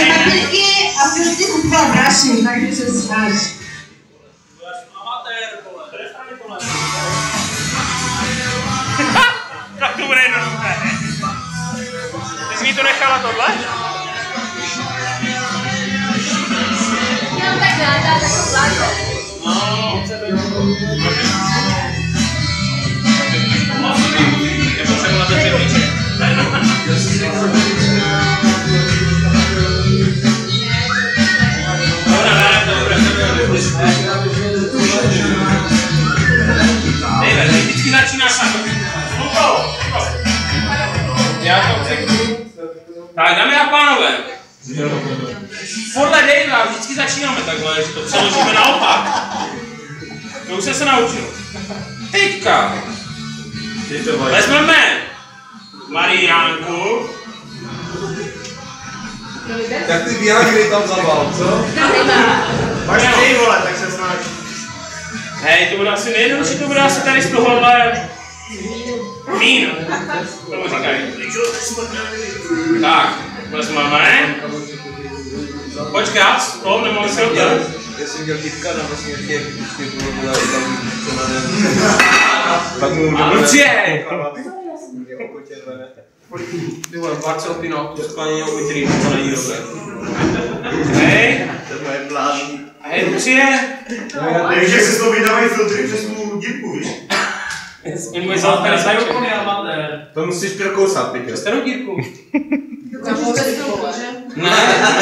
Ale papírky a filtry kupoval brášek, takže se snáš. Tak to bude jednoduché. Ty jsi mi to nechala tohle? Jenom tak dá takovou vládě. No. Je potřeba na ten překlíček. Dejme, ty vždycky začínáš na to. Já to řeknu. Tak, dámy a pánové. Podle Davea vždycky začínáme takhle, že to přeložíme naopak. To už jsem se naučil. Teďka vezmeme Mariánku. Tak ty Viagry tam zabal, co? Máš ty vole, tak se snaží. Hej, to bude asi nejjednodušší, to bude asi tady z tohohle vín. Tomu říkají. Tak, vezmeme. Počkat, to nemohu si oddělat. Já jsem měl typka na vlastně těch, když bylo tak mu Lucie! Ty vole, pak se opínal, to sklánění obytrý, to není dobré. Hej! To je moje blázní. Hej, Lucie! Takže se z toho vydávají filtry přes tu dírku, víš? On můj zalpěl za rukou. To musíš prokousat, Pitě. Starou dírku. Ne,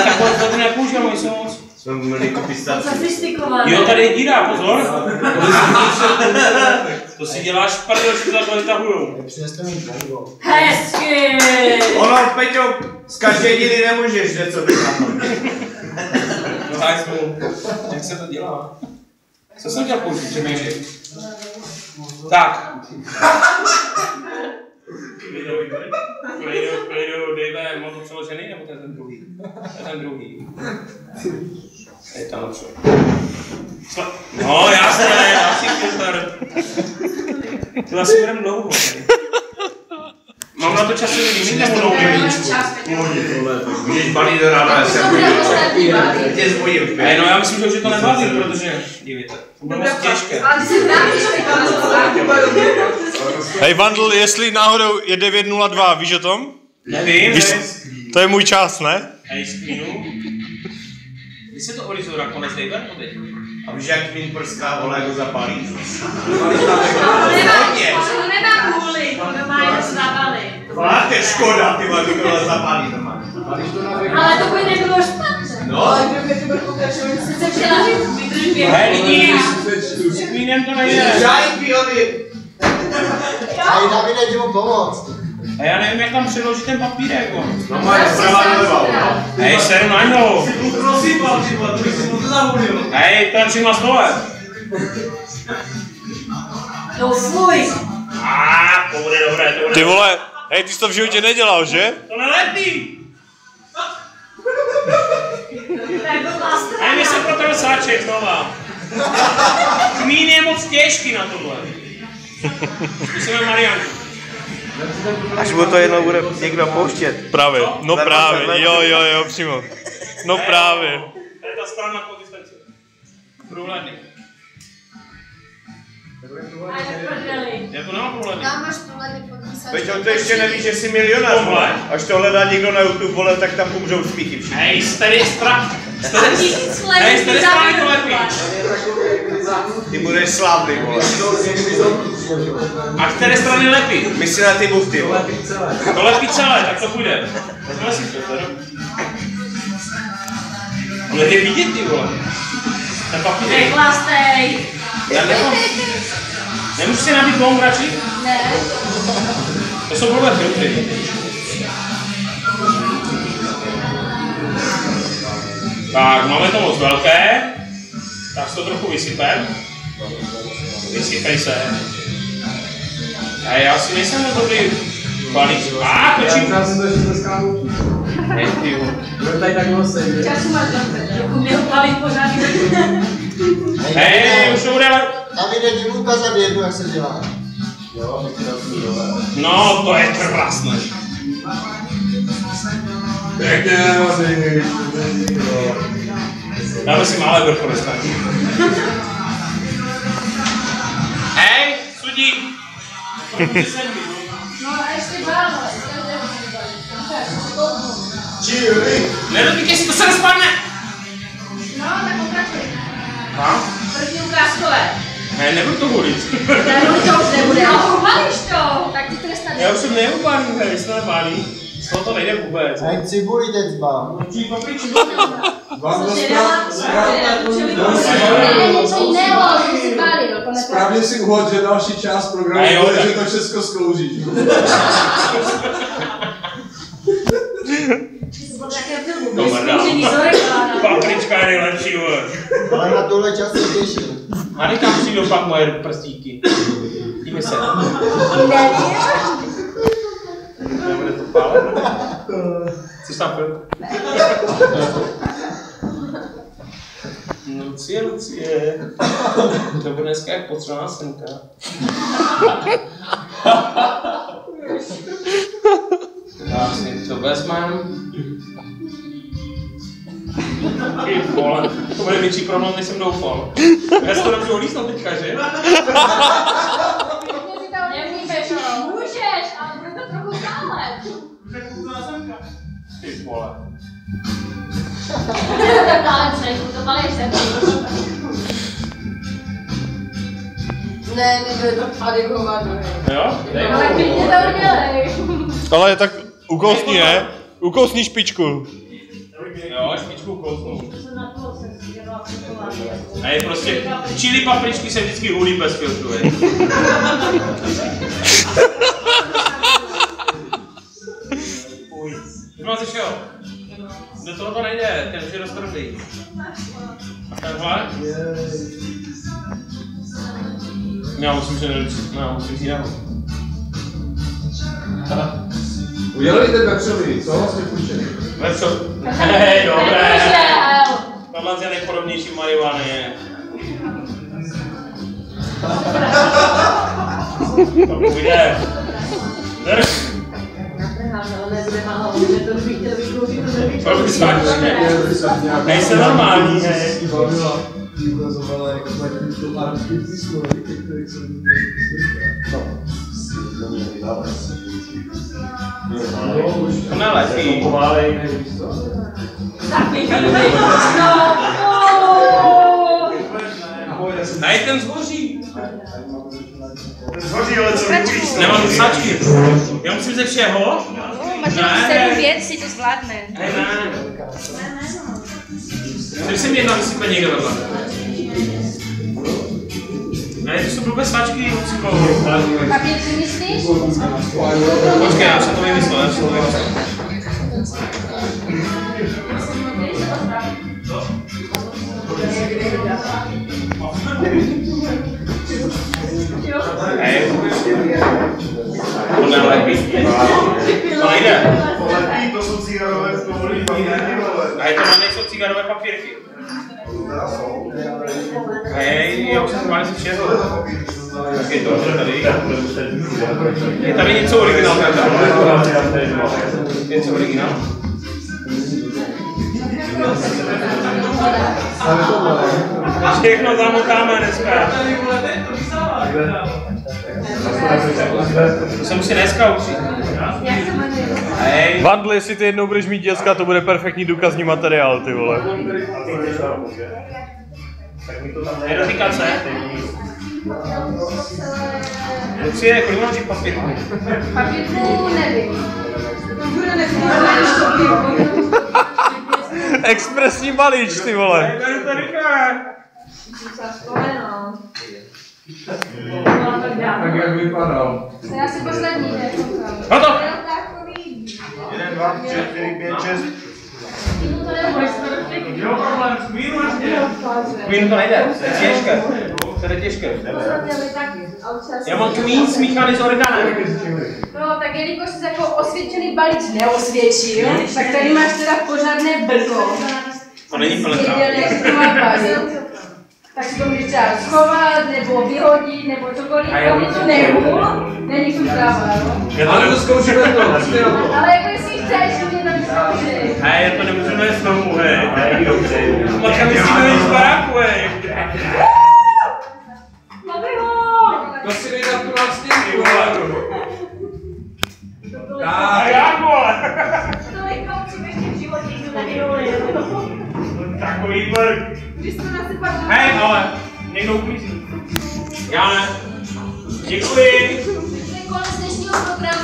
takové to nepoužívám, oni jsou moc. Jsme měli kopistaci. sofistikované. Jo, tady je díra, pozor. To si děláš pardon, že to takhle vytahujou. Hezky! Ono, Peťo, z každé díry nemůžeš něco vytáhnout. No tak, jak se to dělá? Co jsem chtěl použít, že měli? Tak. Klidu, Dave, mám to přeložený, nebo ten druhý? Ten druhý. Je tam lepší. No, jasně, asi filtr. To asi budeme dlouho. Mám na to časový limit, nebo dlouho? Můžeš balít do rána, já se bojím. Já tě zbojím. No já myslím, že už je to nebavím, protože, dívejte, to bude moc těžké. Ale ty se vrátíš, Hej Vandl, jestli náhodou je 9:02, víš o tom? Nevím, Víš, to je můj čas, ne? hej, skmínu. Kdy se to orizují nakonec, Dave, nebo teď? A víš, jak min prská, vole, jako zapálí? nemám kvůli, to má jenom závaly. To je škoda, ty vole, to bylo zapálí. Ale to by nebylo špatné. No, Sice chtěla říct, vydrž věku. Hej, lidi, s kmínem to nejde. žádný piony. Hej, Davide, jdi mu pomoct. A já nevím, jak tam přeložit ten papírek, jo. No, máš zprava doleva, no. Hej, seru na něho. Prosípal, ty vole, to bych si mu to zahodil. Hej, to je všim na stole. No fuj. To bude dobré, to bude. Ty vole, hej, ty jsi to v životě nedělal, že? To nelepí. Tak Hej, mi se potrhl sáček znova. Kmín je moc těžký na tohle. Zkusíme Mariánku. Až mu to jednou bude někdo pouštět. Právě, no právě, jo, přímo. No právě. To je ta správná konzistence. Průhledný. Já to nemám průhledný. Tam máš průhledný podpísač. Peťo, to ještě nevíš, že jsi milionář, vole. Až to hledá někdo na YouTube, vole, tak tam umřou smíchy všichni. Hej, starý strach. Hej, starý strany to lepí. Ty budeš slavný, vole. A které strany lepí? Myslí na ty bufty, vole. To lepí celé, tak to půjde. Vezme si to, tady. Ale je vidět, ty vole. Ten papír. Neklastej. Já nemám. Nemůžu si nabít dvou radši? Ne. To jsou blbé filtry. Tak, máme to moc velké. Tak si to trochu vysypem. Vysypej se. A já si nejsem moc dobrý balíček. Pečím. Hej, ty jo. Času máš dobře. Jako měl balík pořádný. Hej, už to bude... Davide, jdi mu ukázat jednu, jak se dělá. No, to je krásné. Pěkně, Dáme si malé vrcho dostat. Hej, sudí! No a ještě málo, Nedotýkej si, to se rozpadne! no, tak pokračuj. No? První ukázkové. Ne, nebudu to hulit. Ne, to už nebude. No, uvalíš to, tak ti to nestane. Já už jsem neubálý, hej, jste nebálý. Z toho to nejde vůbec. Hej, cibuli teď zbám. Něco jiného, ty si balil, to správně si uhodl, že další část programu bude, že to všechno skloužíš. Paprička je nejlepší, vole. Ale na tohle čas se těším. A někam přijdou pak moje prstíky. Díme se. Nebude to pálet? Chceš tam pil? Lucie. To bude dneska jak potřebná senka. Já si to vezmem. Ty vole, to bude větší problém, než jsem doufal. Já si to dobře olísnu teďka, že? Můžeš, ale bude to trochu stále. Ty vole. To balíš se. Ne, nebude to tady hovado. Jo? Ale klidně to udělej. Ale tak ukousni, ne? Ukousni špičku. Jo, špičku kousnu. A je prostě, čili papričky se vždycky hulí bez filtru, je. No, ty šel. Do toho to nejde, ten už je dost tvrdý. A tenhle? Já musím si nedočit, no, musím si dát. Udělejte vepřový, co vlastně půjčený? Vepřový? Hej, dobré. Tohle je nejpodobnější marihuany je. To půjde. Drž. Proč bys máš? Nejse normální, hej. Ukazovala jako to arabský písmo, kterých jsem to nelepí. Najď ten zboří. Zhoří, ale co nevíš? Nemám sačky. Já musím ze všeho? Máš 7 věcí, to zvládne. Ne. Chceš si mi jedna vysype někde vedle. Ne, to jsou blbé svačky, Papír si myslíš? Počkej, já jsem to vymyslel, Hej. To nelepí. To nejde. Polepí, to jsou cigarové papírky. Hej, to nejsou cigarové papírky. Hej, já už jsem zválil si všechno. Tak je to, tady. Je tady něco originálního. Něco originálního. Všechno zamotáme dneska. To se musí dneska učit. Hej. Vandl, jestli ty jednou budeš mít děcka, to bude perfektní důkazní materiál, ty vole. Nedotýkat se. Lucie, kolik máš těch papírků? Papírku nevím. Expresní balíč, ty vole. Tak jak vypadal? Já si poslední, ne? Hotovo. 1, 2, 3, 4, 5, 6. Jo, problém, kvínu to nejde, to je těžké. To je těžké. Já mám kvín smíchaný s orgánem. No, tak jelikož jsi jako osvědčený balíč neosvědčil, tak tady máš teda pořádné brko. To není plné tak si to můžeš třeba schovat, nebo vyhodit, nebo cokoliv, aby to nehul, není tu práva, jo? Ale to zkoušíme to, ale jako jestli chceš, to mě to vyzkoušej. Hej, to nemůžeme nést domů, hej. Hej, dobře. Matka mi si To si nejdám tu nás sněhu. A jak, vole? Tolik kopců ještě v životě nikdo nevyrolil. Takový blk. Když jsme nasypali... Hej, ale někdo uklízí. Já ne. Děkuji. To je konec dnešního programu.